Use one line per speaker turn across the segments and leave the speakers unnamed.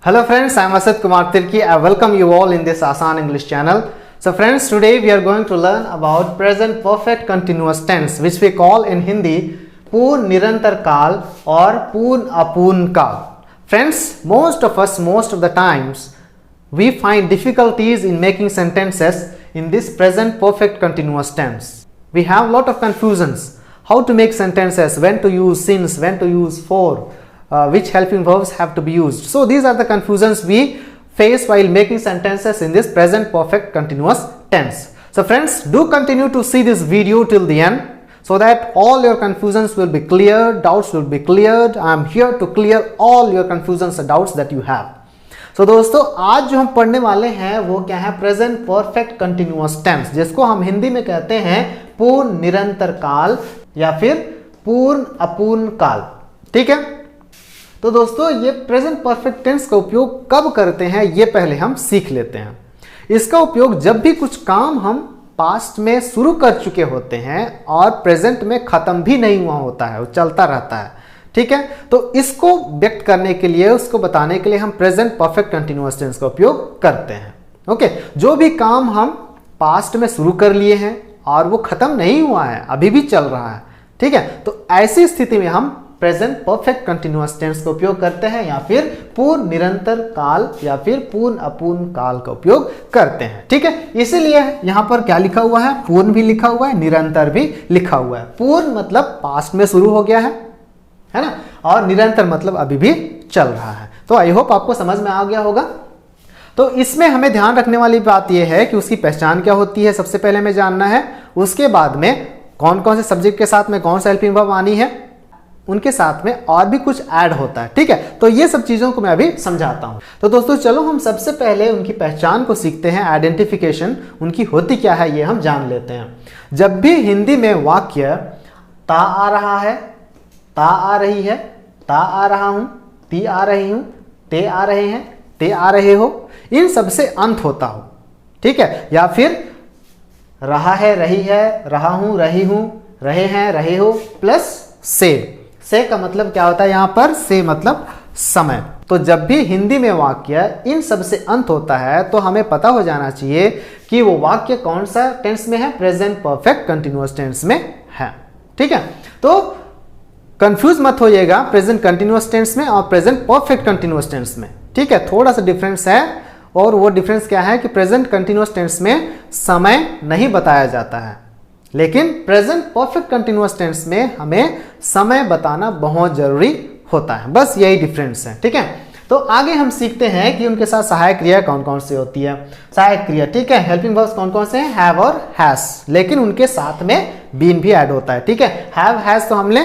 Hello friends, I am Asad Kumar Tirki. I welcome you all in this Asan English channel. So friends, today we are going to learn about present perfect continuous tense, which we call in Hindi पूर्ण निरंतर काल और पूर्ण अपूर्ण काल. Friends, most of the times we find difficulties in making sentences in this present perfect continuous tense. We have a lot of confusions. How to make sentences, when to use since, when to use for, which helping verbs have to be used. So these are the confusions we face while making sentences in this present perfect continuous tense. So friends, do continue to see this video till the end so that all your confusions will be cleared, doubts will be cleared. I am here to clear all your confusions and doubts that you have. So दोस्तों, आज जो हम पढ़ने वाले हैं वो क्या है? प्रेजेंट परफेक्ट कंटिन्यूअस टेंस, जिसको हम हिंदी में कहते हैं पूर्ण निरंतर काल या फिर पूर्ण अपूर्ण काल. ठीक है, तो दोस्तों ये प्रेजेंट परफेक्ट टेंस का उपयोग कब करते हैं ये पहले हम सीख लेते हैं. इसका उपयोग जब भी कुछ काम हम पास्ट में शुरू कर चुके होते हैं और प्रेजेंट में खत्म भी नहीं हुआ होता है, वो चलता रहता है. ठीक है, तो इसको व्यक्त करने के लिए, उसको बताने के लिए हम प्रेजेंट परफेक्ट कंटिन्यूअस टेंस का उपयोग करते हैं. ओके, जो भी काम हम पास्ट में शुरू कर लिए हैं और वो खत्म नहीं हुआ है, अभी भी चल रहा है. ठीक है, तो ऐसी स्थिति में हम प्रेजेंट परफेक्ट कंटिन्यूअस टेंस का उपयोग करते हैं या फिर पूर्ण निरंतर काल या फिर पूर्ण अपूर्ण काल का उपयोग करते हैं. ठीक है, इसीलिए यहां पर क्या लिखा हुआ है? पूर्ण भी लिखा हुआ है, निरंतर भी लिखा हुआ है. पूर्ण मतलब पास्ट में शुरू हो गया है ना, और निरंतर मतलब अभी भी चल रहा है. तो आई होप आपको समझ में आ गया होगा. तो इसमें हमें ध्यान रखने वाली बात यह है कि उसकी पहचान क्या होती है, सबसे पहले हमें जानना है. उसके बाद में कौन कौन से सब्जेक्ट के साथ में कौन सा हेल्पिंग वर्ब आनी है, उनके साथ में और भी कुछ ऐड होता है. ठीक है, तो ये सब चीजों को मैं अभी समझाता हूं. तो दोस्तों चलो हम सबसे पहले उनकी पहचान को सीखते हैं. आइडेंटिफिकेशन उनकी होती क्या है ये हम जान लेते हैं. जब भी हिंदी में वाक्य ता आ रहा है, ता आ रही है, ता आ रहा हूं, ती आ रही हूं, ते आ रहे हैं, ते आ रहे हो, इन सबसे अंत होता हो. ठीक है, या फिर रहा है, रही है, रहा हूं, रही हूं, रहे हैं, रहे हो प्लस से का मतलब क्या होता है? यहां पर से मतलब समय. तो जब भी हिंदी में वाक्य इन सब से अंत होता है तो हमें पता हो जाना चाहिए कि वो वाक्य कौन सा टेंस में है? प्रेजेंट परफेक्ट कंटिन्यूअस टेंस में है. ठीक है, तो कंफ्यूज मत होइएगा प्रेजेंट कंटिन्यूअस टेंस में और प्रेजेंट परफेक्ट कंटिन्यूअस टेंस में. ठीक है, थोड़ा सा डिफरेंस है, और वो डिफरेंस क्या है कि प्रेजेंट कंटिन्यूअस टेंस में समय नहीं बताया जाता है, लेकिन प्रेजेंट परफेक्ट कंटिन्यूअस टेंस में हमें समय बताना बहुत जरूरी होता है. बस यही डिफरेंस है. ठीक है, तो आगे हम सीखते हैं कि उनके साथ सहायक क्रिया कौन कौन सी होती है. सहायक क्रिया, ठीक है, हेल्पिंग वर्ब्स कौन कौन से हैं? हैव और हैज, लेकिन उनके साथ में बीन भी ऐड होता है. ठीक है, हैव हैज तो हमने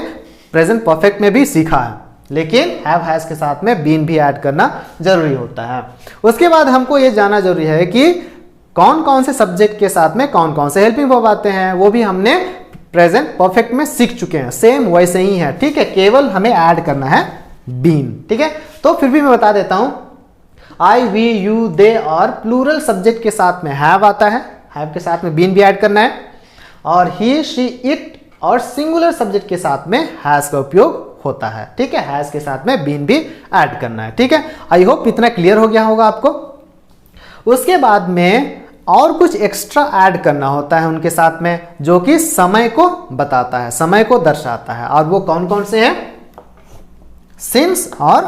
प्रेजेंट परफेक्ट में भी सीखा है, लेकिन हैव हैज के साथ में बीन भी ऐड करना जरूरी होता है. उसके बाद हमको ये जानना जरूरी है कि कौन कौन से सब्जेक्ट के साथ में कौन कौन से हेल्पिंग वर्ब आते हैं. वो भी हमने प्रेजेंट परफेक्ट में सीख चुके हैं, सेम वैसे ही है. ठीक है, केवल हमें ऐड करना है बीन. ठीक है, तो फिर भी मैं बता देता हूं. आई, वी, यू, दे और प्लूरल सब्जेक्ट के साथ में हैव आता है, हैव के साथ में बीन भी ऐड करना है. और ही, शी, इट और सिंगुलर सब्जेक्ट के साथ में हैज का उपयोग होता है. ठीक है, हैज के साथ में बीन भी ऐड करना है. ठीक है, आई होप इतना क्लियर हो गया होगा आपको. उसके बाद में और कुछ एक्स्ट्रा ऐड करना होता है उनके साथ में, जो कि समय को बताता है, समय को दर्शाता है. और वो कौन कौन से हैं? सिंस और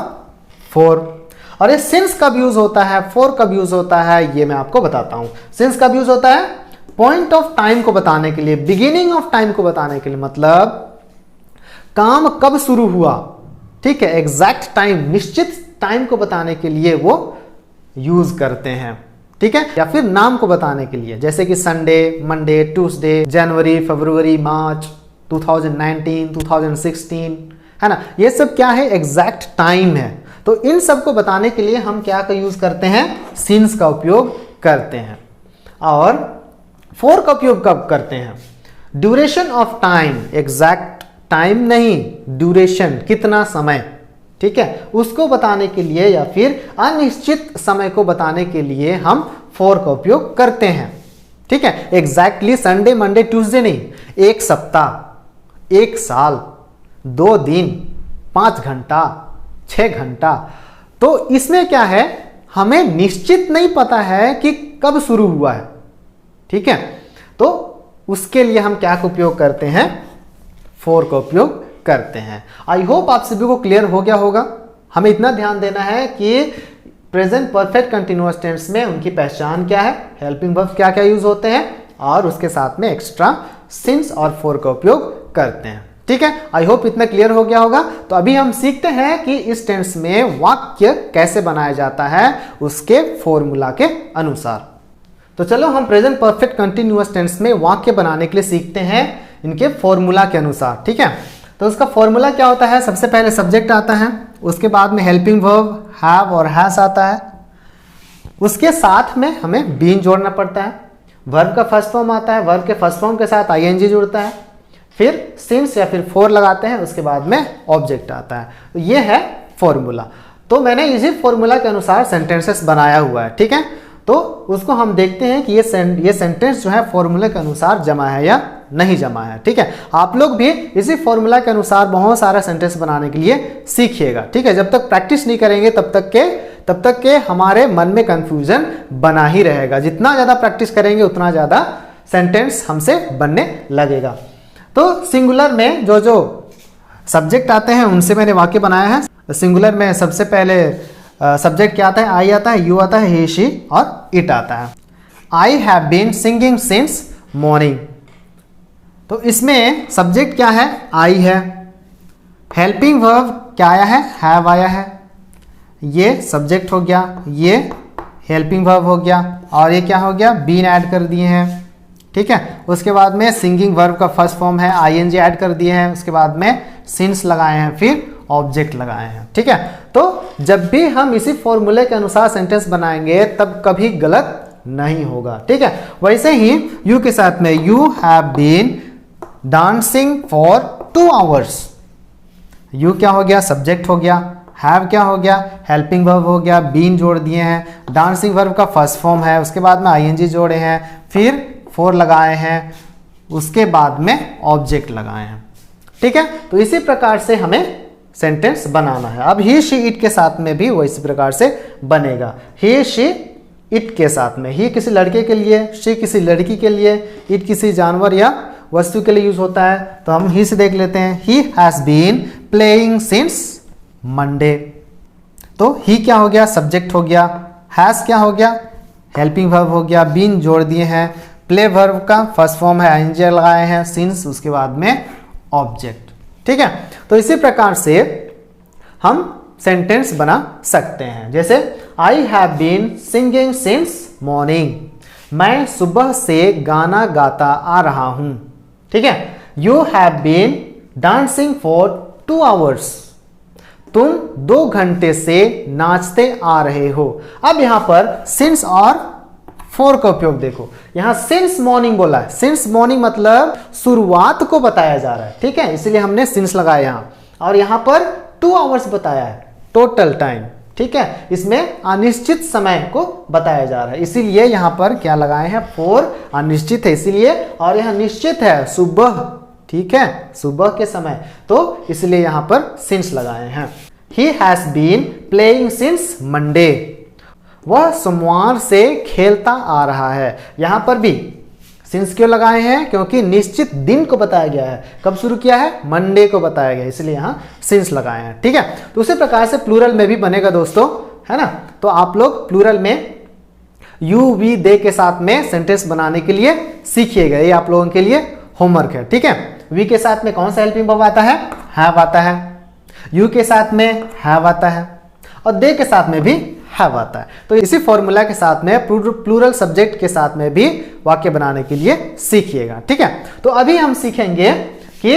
फॉर. और ये सिंस कब यूज होता है, फॉर कब यूज होता है, ये मैं आपको बताता हूं. सिंस कब यूज होता है? पॉइंट ऑफ टाइम को बताने के लिए, बिगिनिंग ऑफ टाइम को बताने के लिए, मतलब काम कब शुरू हुआ. ठीक है, एग्जैक्ट टाइम, निश्चित टाइम को बताने के लिए वो यूज करते हैं. ठीक है, या फिर नाम को बताने के लिए, जैसे कि संडे, मंडे, ट्यूसडे, जनवरी, फरवरी, मार्च 2019, 2016, है ना. ये सब क्या है? एग्जैक्ट टाइम है. तो इन सब को बताने के लिए हम क्या का यूज करते हैं? सिंस का उपयोग करते हैं. और फॉर का उपयोग कब करते हैं? Duration of time, exact time नहीं, ड्यूरेशन, कितना समय. ठीक है, उसको बताने के लिए या फिर अनिश्चित समय को बताने के लिए हम फॉर का उपयोग करते हैं. ठीक है, एग्जैक्टली संडे, मंडे, ट्यूसडे नहीं, एक सप्ताह, एक साल, 2 दिन, 5 घंटा, 6 घंटा. तो इसमें क्या है, हमें निश्चित नहीं पता है कि कब शुरू हुआ है, ठीक है। तो उसके लिए हम क्या का उपयोग करते हैं, फॉर का उपयोग करते हैं। आई होप आप सभी को क्लियर हो गया होगा। हमें इतना ध्यान देना है कि प्रेजेंट परफेक्ट कंटिन्यूअस टेंस में उनकी पहचान क्या है, हेल्पिंग वर्ब क्या क्या यूज होते हैं, और उसके साथ में एक्स्ट्रा सिंस और फॉर का उपयोग करते हैं, ठीक है। आई होप इतना क्लियर हो गया होगा। तो अभी हम सीखते हैं कि इस टेंस में वाक्य कैसे बनाया जाता है उसके फॉर्मूला के अनुसार। तो चलो हम प्रेजेंट परफेक्ट कंटिन्यूअस टेंस में वाक्य बनाने के लिए सीखते हैं इनके फॉर्मूला के अनुसार, ठीक है। तो उसका फॉर्मूला क्या होता है, सबसे पहले सब्जेक्ट आता है, उसके बाद में हेल्पिंग वर्ब हैव और हैज आता है, उसके साथ में हमें बीन जोड़ना पड़ता है, वर्ब का फर्स्ट फॉर्म आता है, वर्ब के फर्स्ट फॉर्म के साथ आईएनजी जुड़ता है, फिर सिंस या फिर फॉर लगाते हैं, उसके बाद में ऑब्जेक्ट आता है। तो ये है फॉर्मूला। तो मैंने इसी फॉर्मूला के अनुसार सेंटेंसेस बनाया हुआ है, ठीक है। तो उसको हम देखते हैं कि ये सेंटेंस जो है फॉर्मूले के अनुसार जमा है या नहीं जमा है, ठीक है। आप लोग भी इसी फॉर्मूला के अनुसार बहुत सारा सेंटेंस बनाने के लिए सीखिएगा, ठीक है। जब तक प्रैक्टिस नहीं करेंगे तब तक के हमारे मन में कंफ्यूजन बना ही रहेगा। जितना ज्यादा प्रैक्टिस करेंगे उतना ज्यादा सेंटेंस हमसे बनने लगेगा। तो सिंगुलर में जो जो सब्जेक्ट आते हैं उनसे मैंने वाक्य बनाया है। सिंगुलर में सबसे पहले सब्जेक्ट क्या आता है, आई आता है, यू आता है, ही शी और इट आता है। I have been singing since morning. तो इसमें सब्जेक्ट क्या है, आई है। हेल्पिंग वर्ब क्या आया है, हैव आया है। ये सब्जेक्ट हो गया, ये हेल्पिंग वर्ब हो गया, और ये क्या हो गया, बीन ऐड कर दिए हैं, ठीक है। उसके बाद में सिंगिंग वर्ब का फर्स्ट फॉर्म है, आईएनजी ऐड कर दिए हैं, उसके बाद में सिंस लगाए हैं, फिर ऑब्जेक्ट लगाए हैं, ठीक है। तो जब भी हम इसी फॉर्मूले के अनुसार सेंटेंस बनाएंगे तब कभी गलत नहीं होगा, ठीक है। वैसे ही यू के साथ में you have been dancing for 2 hours. You क्या हो गया, सब्जेक्ट हो गया, हैव क्या हो गया, हेल्पिंग वर्ब हो गया, बीन जोड़ दिए हैं, डांसिंग वर्ब का फर्स्ट फॉर्म है, उसके बाद में आईएनजी जोड़े हैं, फिर फॉर लगाए हैं, उसके बाद में ऑब्जेक्ट लगाए हैं, ठीक है। तो इसी प्रकार से हमें सेंटेंस बनाना है। अब ही शी इट के साथ में भी वो इसी प्रकार से बनेगा। ही शी इट के साथ में, ही किसी लड़के के लिए, शी किसी लड़की के लिए, इट किसी जानवर या वस्तु के लिए यूज होता है। तो हम ही से देख लेते हैं, he has been playing since Monday. तो ही क्या हो गया, सब्जेक्ट हो गया, हैज क्या हो गया, हेल्पिंग वर्ब हो गया, बीन जोड़ दिए हैं, प्ले वर्ब का फर्स्ट फॉर्म है, आईएनजी लगाए हैं, सिंस उसके बाद में ऑब्जेक्ट, ठीक है। तो इसी प्रकार से हम सेंटेंस बना सकते हैं। जैसे I have been singing since morning, मैं सुबह से गाना गाता आ रहा हूं, ठीक है। You have been dancing for 2 hours, तुम 2 घंटे से नाचते आ रहे हो। अब यहां पर सिंस और फॉर का उपयोग देखो, यहां सिंस मॉर्निंग बोला है, सिंस मॉर्निंग मतलब शुरुआत को बताया जा रहा है, ठीक है, इसलिए हमने सिंस लगाया यहां। और यहां पर 2 आवर्स बताया है, टोटल टाइम, ठीक है, इसमें अनिश्चित समय को बताया जा रहा है, इसीलिए यहां पर क्या लगाए हैं, फॉर, अनिश्चित है इसीलिए, और यहां निश्चित है सुबह, ठीक है, सुबह के समय, तो इसलिए यहां पर सिंस लगाए हैं। He has been playing since Monday, वह सोमवार से खेलता आ रहा है। यहां पर भी सिंस क्यों लगाए हैं, क्योंकि निश्चित दिन को बताया गया है, कब शुरू किया है, मंडे को बताया गया, इसलिए यहां सिंस लगाए हैं, ठीक है। तो उसी प्रकार से प्लूरल में भी बनेगा दोस्तों, है ना। तो आप लोग प्लूरल में यू वी दे के साथ में सेंटेंस बनाने के लिए सीखिएगा, ये आप लोगों के लिए होमवर्क है, ठीक है। वी के साथ में कौन सा हेल्पिंग वर्ब आता है, हैव आता है, यू के साथ में हैव आता है, और दे के साथ में भी हैव आता है। तो इसी फॉर्मूला के साथ में प्लूरल सब्जेक्ट के साथ में भी वाक्य बनाने के लिए सीखिएगा, ठीक है। तो अभी हम सीखेंगे कि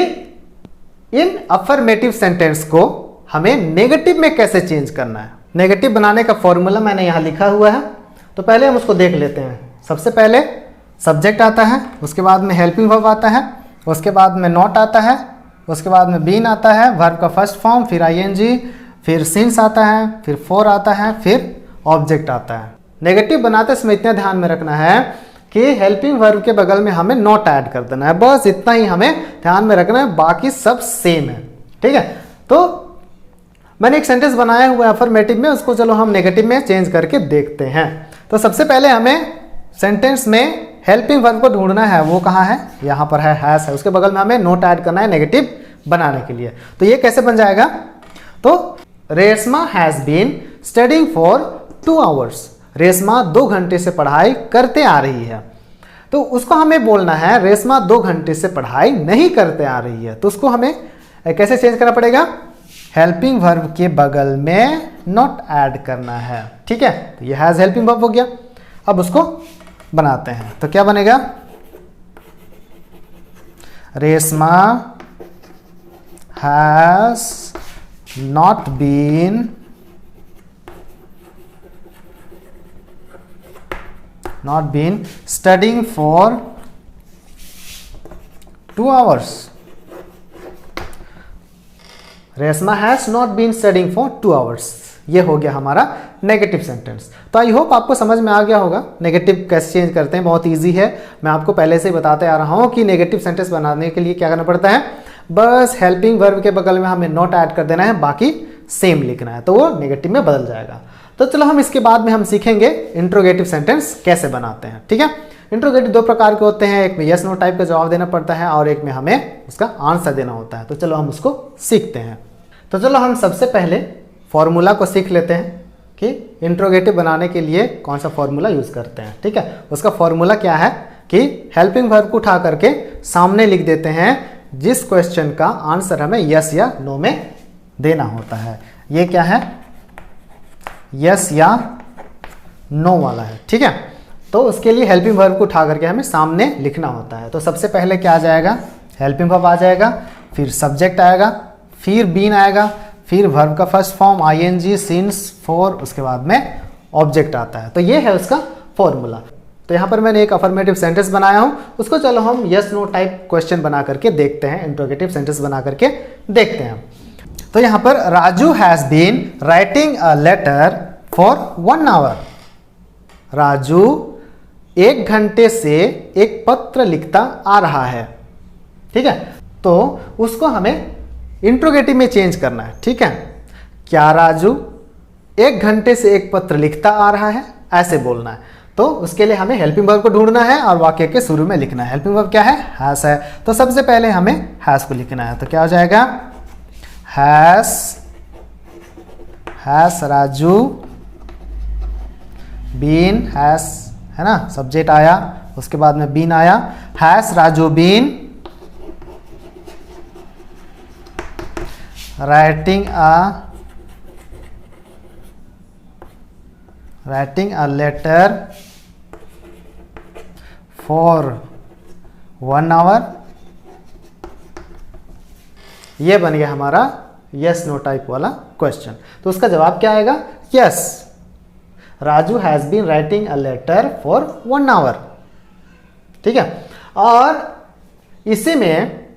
इन अफर्मेटिव सेंटेंस को हमें नेगेटिव में कैसे चेंज करना है। नेगेटिव बनाने का फॉर्मूला मैंने यहां लिखा हुआ है, तो पहले हम उसको देख लेते हैं। सबसे पहले सब्जेक्ट आता है, उसके बाद में हेल्पिंग वर्ब आता है, उसके बाद में नॉट आता है, उसके बाद में बीन आता है, वर्ब का फर्स्ट फॉर्म, फिर आईएनजी, फिर सिंस आता है, फिर फॉर आता है, फिर ऑब्जेक्ट आता है। नेगेटिव बनाते समय इतना ध्यान में रखना है कि हेल्पिंग वर्ब के बगल में हमें नॉट ऐड कर देना है, बस इतना ही हमें ध्यान में रखना है, बाकी सब सेम है, ठीक है। तो मैंने एक सेंटेंस बनाया हुआ है अफर्मेटिव में, उसको चलो हम नेगेटिव में चेंज करके देखते हैं। तो सबसे पहले हमें सेंटेंस में हेल्पिंग वर्ब को ढूंढना है, वो कहाँ है, यहाँ पर है, हैज है, उसके बगल में हमें नोट ऐड करना है नेगेटिव बनाने के लिए। तो ये कैसे बन जाएगा, तो Reshma has been studying for 2 hours, Reshma 2 घंटे से पढ़ाई करते आ रही है। तो उसको हमें बोलना है रेशमा 2 घंटे से पढ़ाई नहीं करते आ रही है, तो उसको हमें कैसे चेंज करना पड़ेगा, हेल्पिंग वर्ब के बगल में नॉट ऐड करना है। ठीक है, तो ये हैज हेल्पिंग वर्ब हो गया। अब उसको बनाते हैं, तो क्या बनेगा, Reshma has not been studying for 2 hours. Reshma has not been studying for 2 hours, ये हो गया हमारा नेगेटिव सेंटेंस। तो आई होप आपको समझ में आ गया होगा नेगेटिव कैसे चेंज करते हैं, बहुत इजी है। मैं आपको पहले से ही बताते आ रहा हूं कि नेगेटिव सेंटेंस बनाने के लिए क्या करना पड़ता है, बस हेल्पिंग वर्ब के बगल में हमें नॉट ऐड कर देना है, बाकी सेम लिखना है, तो वो नेगेटिव में बदल जाएगा। तो चलो हम इसके बाद में हम सीखेंगे इंट्रोगेटिव सेंटेंस कैसे बनाते हैं। ठीक है, इंट्रोगेटिव 2 प्रकार के होते हैं, एक में यस नो टाइप का जवाब देना पड़ता है और एक में हमें उसका आंसर देना होता है। तो चलो हम उसको सीखते हैं। तो चलो हम सबसे पहले फॉर्मूला को सीख लेते हैं कि इंट्रोगेटिव बनाने के लिए कौन सा फॉर्मूला यूज करते हैं। ठीक है, उसका फॉर्मूला क्या है कि हेल्पिंग वर्ब को उठा करके सामने लिख देते हैं जिस क्वेश्चन का आंसर हमें यस या नो में देना होता है। ये क्या है, यस या नो वाला है। ठीक है, तो उसके लिए हेल्पिंग वर्ब को उठा करके हमें सामने लिखना होता है। तो सबसे पहले क्या आ जाएगा, हेल्पिंग वर्ब आ जाएगा, फिर सब्जेक्ट आएगा, फिर बीन आएगा, फिर वर्ब का first form ING, since, for, उसके बाद में ऑब्जेक्ट आता है। तो ये है उसका फॉर्मूला। तो यहाँ पर मैंने एक अफर्मेटिव सेंटेंस बनाया हूँ, उसको चलो हम यस नो टाइप क्वेश्चन बना करके देखते हैं, इंट्रोगेटिव सेंटेंस बना करके देखते हैं। तो यहाँ पर Raju has been writing a letter for 1 hour. Raju 1 घंटे से एक पत्र लिखता आ रहा है। ठीक है, तो उसको हमें इंट्रोगेटिव में चेंज करना है। ठीक है, क्या राजू 1 घंटे से एक पत्र लिखता आ रहा है, ऐसे बोलना है। तो उसके लिए हमें हेल्पिंग वर्ब को ढूंढना है और वाक्य के शुरू में लिखना है। हेल्पिंग वर्ब क्या है, हैज है। तो सबसे पहले हमें हैज को लिखना है। तो क्या हो जाएगा, हैज राजू बीन, हैज है ना, सब्जेक्ट आया, उसके बाद में बीन आया, has Raju been writing a letter for 1 hour. ये बन गया हमारा यस नो टाइप वाला क्वेश्चन। तो उसका जवाब क्या आएगा, yes Raju has been writing a letter for 1 hour. ठीक है, और इसी में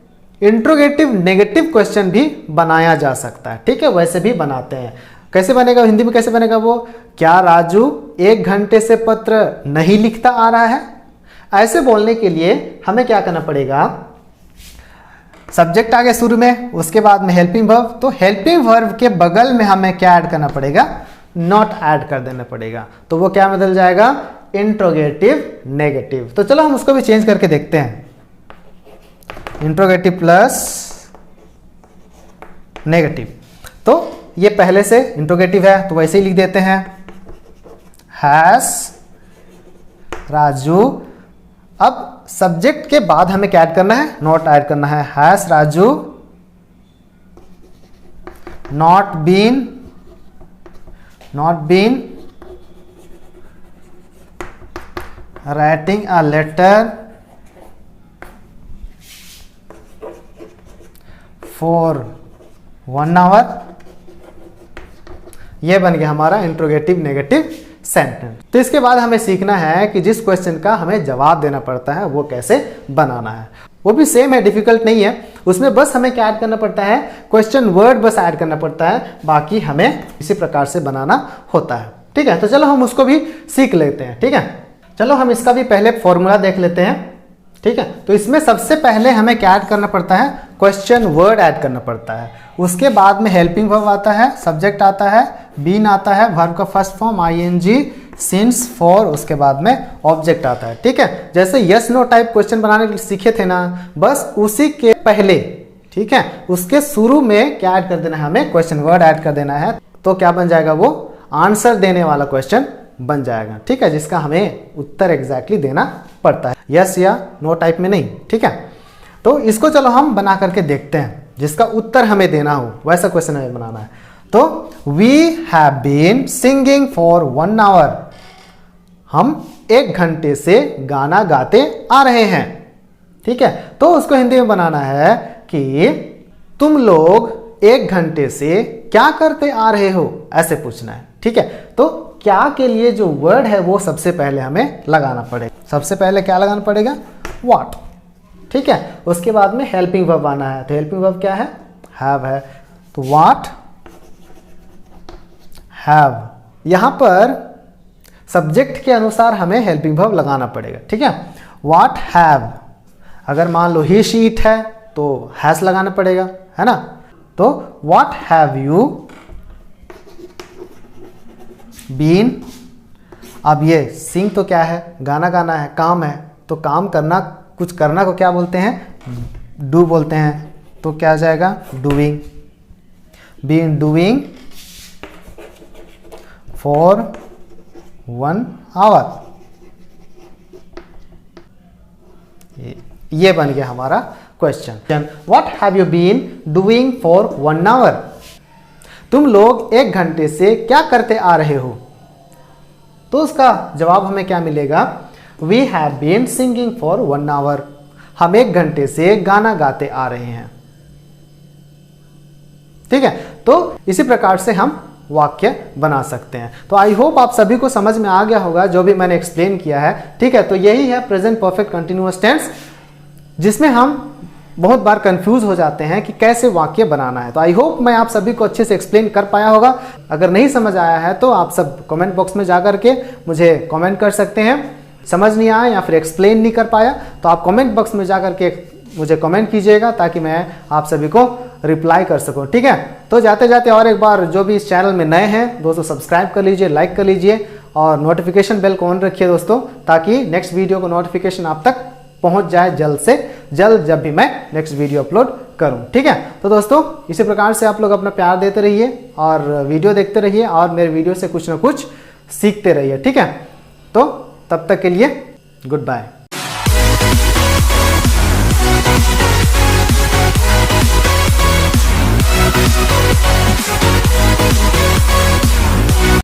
इंट्रोगेटिव नेगेटिव क्वेश्चन भी बनाया जा सकता है। ठीक है, वैसे भी बनाते हैं। कैसे बनेगा, हिंदी में कैसे बनेगा वो, क्या राजू 1 घंटे से पत्र नहीं लिखता आ रहा है। ऐसे बोलने के लिए हमें क्या करना पड़ेगा, सब्जेक्ट आ गया शुरू में, उसके बाद में हेल्पिंग वर्ब, तो हेल्पिंग वर्ब के बगल में हमें क्या ऐड करना पड़ेगा, नॉट ऐड कर देना पड़ेगा। तो वो क्या बदल जाएगा, इंट्रोगेटिव नेगेटिव। तो चलो हम उसको भी चेंज करके देखते हैं, इंट्रोगेटिव प्लस नेगेटिव। तो ये पहले से इंट्रोगेटिव है तो वैसे ही लिख देते हैं, हैज राजू। अब सब्जेक्ट के बाद हमें क्या ऐड करना है, नॉट ऐड करना है। Has Raju not been writing a letter for 1 hour. यह बन गया हमारा इंट्रोगेटिव नेगेटिव सेंटेंस। तो इसके बाद हमें सीखना है कि जिस क्वेश्चन का हमें जवाब देना पड़ता है वो कैसे बनाना है। वो भी सेम है, डिफिकल्ट नहीं है। उसमें बस हमें क्या ऐड करना पड़ता है, क्वेश्चन वर्ड बस ऐड करना पड़ता है, बाकी हमें इसी प्रकार से बनाना होता है। ठीक है, तो चलो हम उसको भी सीख लेते हैं। ठीक है, चलो हम इसका भी पहले फॉर्मूला देख लेते हैं। ठीक है, तो इसमें सबसे पहले हमें क्या ऐड करना पड़ता है, क्वेश्चन वर्ड ऐड करना पड़ता है। उसके बाद में हेल्पिंग वर्ब आता है, सब्जेक्ट आता है, बीन आता है, वर्ब का first form ING, since, for, उसके बाद में ऑब्जेक्ट आता है। ठीक है, जैसे यस नो टाइप क्वेश्चन बनाने के लिए सीखे थे ना, बस उसी के पहले, ठीक है, उसके शुरू में क्या ऐड कर देना है, हमें क्वेश्चन वर्ड ऐड कर देना है। तो क्या बन जाएगा, वो आंसर देने वाला क्वेश्चन बन जाएगा। ठीक है, जिसका हमें उत्तर एग्जैक्टली देना पड़ता है, यस या नो टाइप में नहीं। ठीक है, तो इसको चलो हम बना करके देखते हैं, जिसका उत्तर हमें देना हो वैसा क्वेश्चन हमें बनाना है। तो we have been singing for 1 hour, हम 1 घंटे से गाना गाते आ रहे हैं। ठीक है, तो उसको हिंदी में बनाना है कि तुम लोग 1 घंटे से क्या करते आ रहे हो, ऐसे पूछना है। ठीक है, तो क्या के लिए जो वर्ड है वो सबसे पहले हमें लगाना पड़ेगा। सबसे पहले क्या लगाना पड़ेगा, व्हाट। ठीक है, उसके बाद में हेल्पिंग वर्ब आना है। तो हेल्पिंग वर्ब क्या है, हैव है। तो व्हाट हैव, यहां पर सब्जेक्ट के अनुसार हमें हेल्पिंग वर्ब लगाना पड़ेगा। ठीक है, व्हाट हैव, अगर मान लो ही शी इट है तो हैज लगाना पड़ेगा, है ना। तो व्हाट हैव यू बीन, अब ये सिंग तो क्या है, गाना गाना है, काम है, तो काम करना, कुछ करना को क्या बोलते हैं, डू बोलते हैं। तो क्या आ जाएगा, doing, been doing for 1 hour. ये बन गया हमारा question. What have you been doing for 1 hour, तुम लोग 1 घंटे से क्या करते आ रहे हो। तो उसका जवाब हमें क्या मिलेगा, we have been singing for 1 hour, हम 1 घंटे से गाना गाते आ रहे हैं। ठीक है, तो इसी प्रकार से हम वाक्य बना सकते हैं। तो आई होप आप सभी को समझ में आ गया होगा जो भी मैंने एक्सप्लेन किया है। ठीक है, तो यही है प्रेजेंट परफेक्ट कंटिन्यूअस टेंस, जिसमें हम बहुत बार कंफ्यूज हो जाते हैं कि कैसे वाक्य बनाना है। तो आई होप मैं आप सभी को अच्छे से एक्सप्लेन कर पाया होगा। अगर नहीं समझ आया है तो आप सब कमेंट बॉक्स में जाकर के मुझे कमेंट कर सकते हैं। समझ नहीं आया या फिर एक्सप्लेन नहीं कर पाया तो आप कमेंट बॉक्स में जाकर के मुझे कमेंट कीजिएगा, ताकि मैं आप सभी को रिप्लाई कर सकूं। ठीक है, तो जाते जाते और एक बार जो भी इस चैनल में नए हैं दोस्तों, सब्सक्राइब कर लीजिए, लाइक कर लीजिए और नोटिफिकेशन बेल को ऑन रखिए दोस्तों, ताकि नेक्स्ट वीडियो को नोटिफिकेशन आप तक पहुंच जाए जल्द से जल्द, जब भी मैं नेक्स्ट वीडियो अपलोड करूं। ठीक है, तो दोस्तों इसी प्रकार से आप लोग अपना प्यार देते रहिए और वीडियो देखते रहिए और मेरे वीडियो से कुछ ना कुछ सीखते रहिए। ठीक है, तो तब तक के लिए गुड बाय।